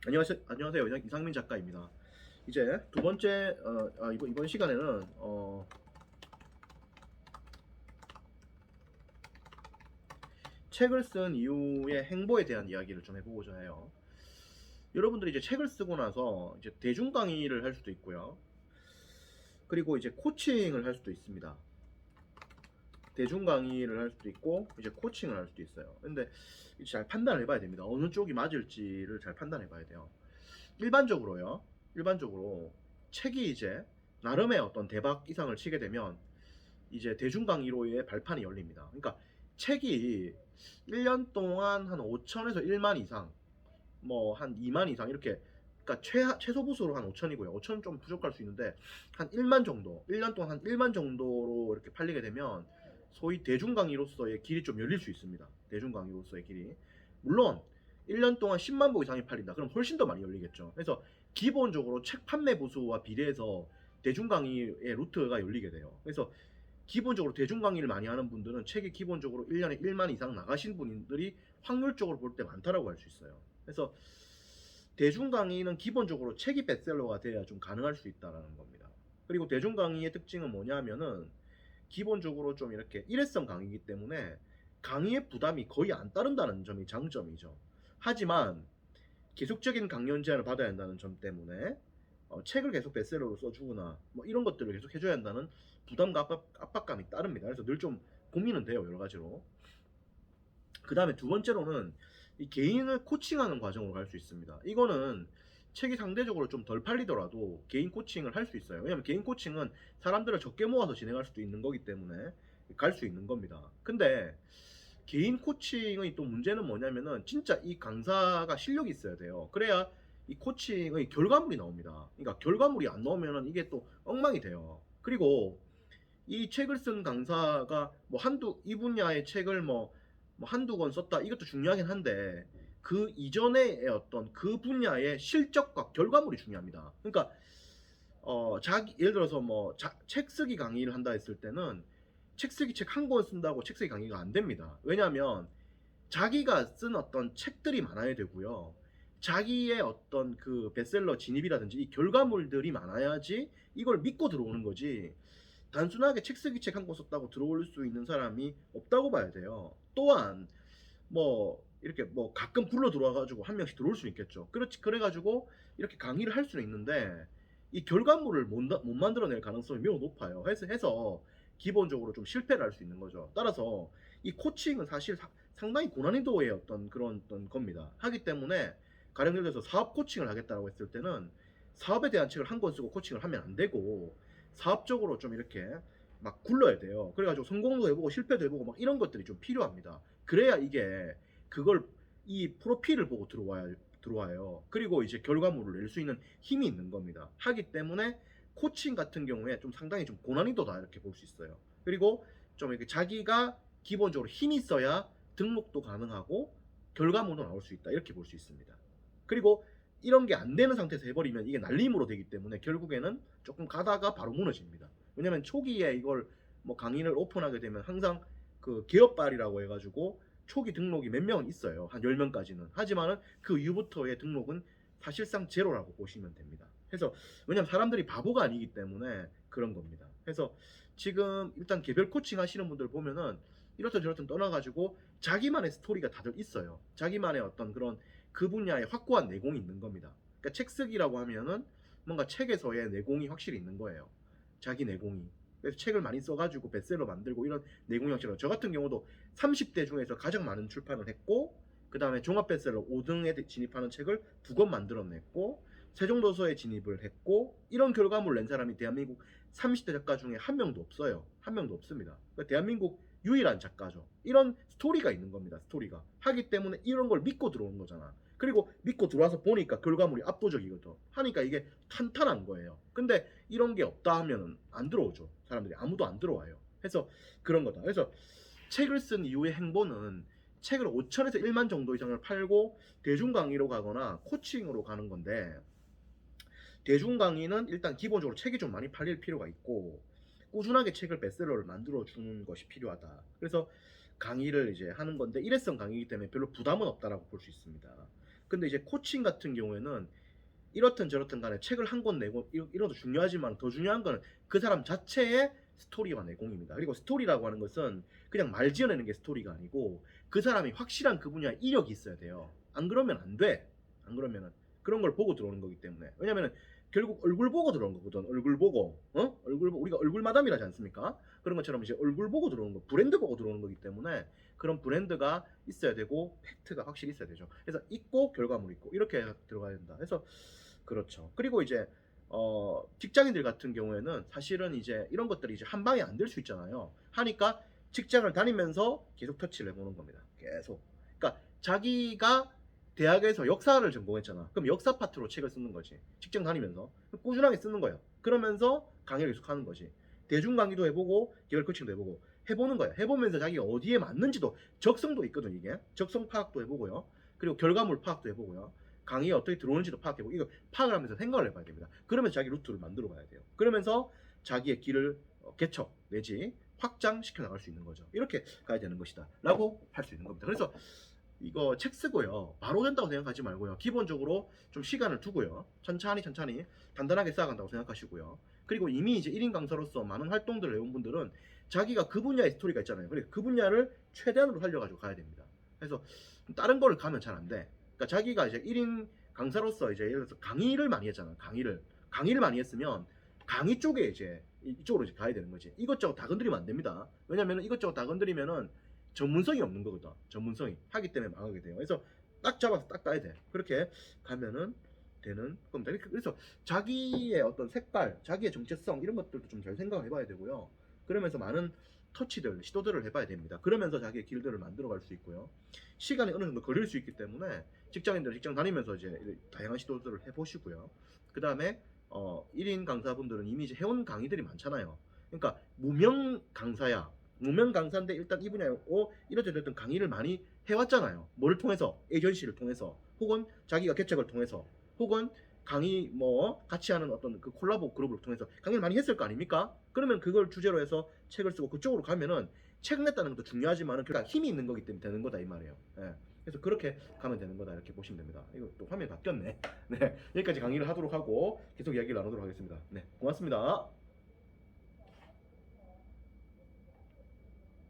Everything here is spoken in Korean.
안녕하세요. 이상민 작가입니다. 이제 두 번째 이번 시간에는 책을 쓴 이후의 행보에 대한 이야기를 좀 해보고자 해요. 여러분들이 이제 책을 쓰고 나서 이제 대중 강의를 할 수도 있고요. 그리고 이제 코칭을 할 수도 있습니다. 대중 강의를 할 수도 있고 이제 코칭을 할 수도 있어요. 근데 잘 판단을 해봐야 됩니다. 어느 쪽이 맞을지를 잘 판단해 봐야 돼요. 일반적으로요. 일반적으로 책이 이제 나름의 어떤 대박 이상을 치게 되면 이제 대중 강의로의 발판이 열립니다. 그러니까 책이 1년 동안 한 5천에서 1만 이상, 뭐 한 2만 이상 이렇게, 그러니까 최소 부수로 한 5천이고요. 5천은 좀 부족할 수 있는데 한 1만 정도, 1년 동안 한 1만 정도로 이렇게 팔리게 되면 소위 대중 강의로서의 길이 좀 열릴 수 있습니다. 대중 강의로서의 길이. 물론 1년 동안 10만 부 이상이 팔린다. 그럼 훨씬 더 많이 열리겠죠. 그래서 기본적으로 책 판매 부수와 비례해서 대중 강의의 루트가 열리게 돼요. 그래서 기본적으로 대중 강의를 많이 하는 분들은 책이 기본적으로 1년에 1만 이상 나가신 분들이 확률적으로 볼 때 많다라고 할 수 있어요. 그래서 대중 강의는 기본적으로 책이 베스트셀러가 돼야 좀 가능할 수 있다라는 겁니다. 그리고 대중 강의의 특징은 뭐냐면은 기본적으로 좀 이렇게 일회성 강의이기 때문에 강의의 부담이 거의 안 따른다는 점이 장점이죠. 하지만 계속적인 강연 제안을 받아야 한다는 점 때문에 책을 계속 베스트셀러로 써주거나 뭐 이런 것들을 계속 해줘야 한다는 부담과 압박감이 따릅니다. 그래서 늘 좀 고민은 돼요, 여러 가지로. 그 다음에 두 번째로는 이 개인을 코칭하는 과정으로 갈 수 있습니다. 이거는 책이 상대적으로 좀 덜 팔리더라도 개인 코칭을 할 수 있어요. 왜냐면 개인 코칭은 사람들을 적게 모아서 진행할 수도 있는 거기 때문에 갈 수 있는 겁니다. 근데 개인 코칭의 또 문제는 뭐냐면은 진짜 이 강사가 실력이 있어야 돼요. 그래야 이 코칭의 결과물이 나옵니다. 그러니까 결과물이 안 나오면은 이게 또 엉망이 돼요. 그리고 이 책을 쓴 강사가 뭐 이 분야의 책을 뭐 한두 권 썼다, 이것도 중요하긴 한데 그 이전의 어떤 그 분야의 실적과 결과물이 중요합니다. 그러니까 예를 들어서 뭐 책 쓰기 강의를 한다 했을 때는 책 쓰기 책 한 권 쓴다고 책 쓰기 강의가 안 됩니다. 왜냐하면 자기가 쓴 어떤 책들이 많아야 되고요. 자기의 어떤 그 베스트셀러 진입이라든지 이 결과물들이 많아야지 이걸 믿고 들어오는 거지, 단순하게 책 쓰기 책 한 권 썼다고 들어올 수 있는 사람이 없다고 봐야 돼요. 또한 뭐 이렇게 뭐 가끔 불러 들어와 가지고 한 명씩 들어올 수 있겠죠. 그렇지, 그래 가지고 이렇게 강의를 할 수는 있는데 이 결과물을 못 만들어낼 가능성이 매우 높아요. 해서 기본적으로 좀 실패를 할 수 있는 거죠. 따라서 이 코칭은 사실 상당히 고난이도의 어떤 그런 어떤 겁니다. 하기 때문에 가령 예를 들어서 사업 코칭을 하겠다고 했을 때는 사업에 대한 책을 한 권 쓰고 코칭을 하면 안 되고 사업적으로 좀 이렇게 막 굴러야 돼요. 그래가지고 성공도 해보고 실패도 해보고 막 이런 것들이 좀 필요합니다. 그래야 이게 그걸 이 프로필을 보고 들어와요. 그리고 이제 결과물을 낼 수 있는 힘이 있는 겁니다. 하기 때문에 코칭 같은 경우에 좀 상당히 좀 고난이도다 이렇게 볼 수 있어요. 그리고 좀 이렇게 자기가 기본적으로 힘이 있어야 등록도 가능하고 결과물도 나올 수 있다 이렇게 볼 수 있습니다. 그리고 이런 게 안 되는 상태에서 해버리면 이게 날림으로 되기 때문에 결국에는 조금 가다가 바로 무너집니다. 왜냐면 초기에 이걸 뭐 강의를 오픈하게 되면 항상 그 개업발이라고 해가지고 초기 등록이 몇 명은 있어요. 한 10명까지는. 하지만은 그 이후부터의 등록은 사실상 제로라고 보시면 됩니다. 그래서 왜냐면 사람들이 바보가 아니기 때문에 그런 겁니다. 그래서 지금 일단 개별 코칭 하시는 분들 보면은 이렇든 저렇든 떠나가지고 자기만의 스토리가 다들 있어요. 자기만의 어떤 그런 그 분야에 확고한 내공이 있는 겁니다. 그러니까 책 쓰기라고 하면은 뭔가 책에서의 내공이 확실히 있는 거예요. 자기 내공이. 그래서 책을 많이 써가지고 베스트셀러 만들고 이런 내공이 확실히. 저 같은 경우도 30대 중에서 가장 많은 출판을 했고, 그 다음에 종합 베스트셀러 5등에 진입하는 책을 2권 만들어냈고, 세종도서에 진입을 했고, 이런 결과물 낸 사람이 대한민국 30대 작가 중에 한 명도 없어요. 한 명도 없습니다. 그러니까 대한민국 유일한 작가죠. 이런 스토리가 있는 겁니다. 스토리가. 하기 때문에 이런 걸 믿고 들어온 거잖아. 그리고 믿고 들어와서 보니까 결과물이 압도적이거든. 하니까 이게 탄탄한 거예요. 근데 이런 게 없다 하면은 안 들어오죠. 사람들이 아무도 안 들어와요. 그래서 그런 거다. 그래서 책을 쓴 이후의 행보는 책을 5천에서 1만 정도 이상을 팔고 대중 강의로 가거나 코칭으로 가는 건데, 대중 강의는 일단 기본적으로 책이 좀 많이 팔릴 필요가 있고 꾸준하게 책을 베스트셀러를 만들어 주는 것이 필요하다. 그래서 강의를 이제 하는 건데 일회성 강의이기 때문에 별로 부담은 없다라고 볼 수 있습니다. 근데 이제 코칭 같은 경우에는 이렇든 저렇든 간에 책을 한 권 내고 이런 것도 중요하지만 더 중요한 거는 그 사람 자체의 스토리와 내공입니다. 그리고 스토리라고 하는 것은 그냥 말 지어내는 게 스토리가 아니고 그 사람이 확실한 그 분야에 이력이 있어야 돼요. 안 그러면 안 돼. 안 그러면은 그런 걸 보고 들어오는 거기 때문에. 왜냐면은 결국 얼굴 보고 들어오는 거거든. 얼굴 보고. 얼굴 보고 우리가 얼굴 마담이라지 않습니까? 그런 것처럼 이제 얼굴 보고 들어오는 거, 브랜드 보고 들어오는 거기 때문에 그런 브랜드가 있어야 되고 팩트가 확실히 있어야 되죠. 그래서 있고 결과물 있고 이렇게 들어가야 된다. 그래서 그렇죠. 그리고 이제 직장인들 같은 경우에는 사실은 이제 이런 것들이 이제 한 방에 안 될 수 있잖아요. 하니까 직장을 다니면서 계속 터치를 해보는 겁니다. 계속. 그러니까 자기가 대학에서 역사를 전공했잖아. 그럼 역사 파트로 책을 쓰는 거지. 직장 다니면서 꾸준하게 쓰는 거야. 그러면서 강의를 계속 하는 거지. 대중 강의도 해보고 개별 코칭도 해보고 해보는 거야. 해보면서 자기가 어디에 맞는지도 적성도 있거든 이게. 적성 파악도 해보고요. 그리고 결과물 파악도 해보고요. 강의에 어떻게 들어오는지도 파악해보고 이거 파악을 하면서 생각을 해봐야 됩니다. 그러면서 자기 루트를 만들어 봐야 돼요. 그러면서 자기의 길을 개척 내지 확장시켜 나갈 수 있는 거죠. 이렇게 가야 되는 것이다 라고 할 수 있는 겁니다. 그래서 이거 책 쓰고요 바로 된다고 생각하지 말고요, 기본적으로 좀 시간을 두고요, 천천히 단단하게 쌓아간다고 생각하시고요. 그리고 이미 이제 1인 강사로서 많은 활동들을 해온 분들은 자기가 그 분야의 스토리가 있잖아요. 그래서 그 분야를 최대한으로 살려가지고 가야 됩니다. 그래서 다른 거를 가면 잘 안 돼. 그러니까 자기가 이제 1인 강사로서 이제 예를 들어서 강의를 많이 했잖아. 강의를 많이 했으면 강의 쪽에 이제 이쪽으로 이제 가야 되는 거지. 이것저것 다 건드리면 안 됩니다. 왜냐면 이것저것 다 건드리면은 전문성이 없는 거거든. 전문성이 하기 때문에 망하게 돼요. 그래서 딱 잡아서 딱 따야 돼. 그렇게 가면은 되는 겁니다. 그래서 자기의 어떤 색깔, 자기의 정체성 이런 것들도 좀 잘 생각을 해봐야 되고요. 그러면서 많은 터치들, 시도들을 해봐야 됩니다. 그러면서 자기의 길들을 만들어갈 수 있고요. 시간이 어느 정도 걸릴 수 있기 때문에 직장인들 직장 다니면서 이제 다양한 시도들을 해보시고요. 그 다음에 1인 강사분들은 이미 이제 해온 강의들이 많잖아요. 그러니까 무명 강사야. 무명 강사인데 일단 이 분야로 이렇든 강의를 많이 해왔잖아요. 뭘 통해서? 에이전시를 통해서, 혹은 자기가 개척을 통해서, 혹은 강의 뭐 같이 하는 어떤 그 콜라보 그룹을 통해서 강의를 많이 했을 거 아닙니까? 그러면 그걸 주제로 해서 책을 쓰고 그쪽으로 가면은 책 냈다는 것도 중요하지만은 그러니까 힘이 있는 거기 때문에 되는 거다 이 말이에요. 예. 그래서 그렇게 가면 되는 거다 이렇게 보시면 됩니다. 이거 또 화면이 바뀌었네. 네, 여기까지 강의를 하도록 하고 계속 이야기를 나누도록 하겠습니다. 네, 고맙습니다.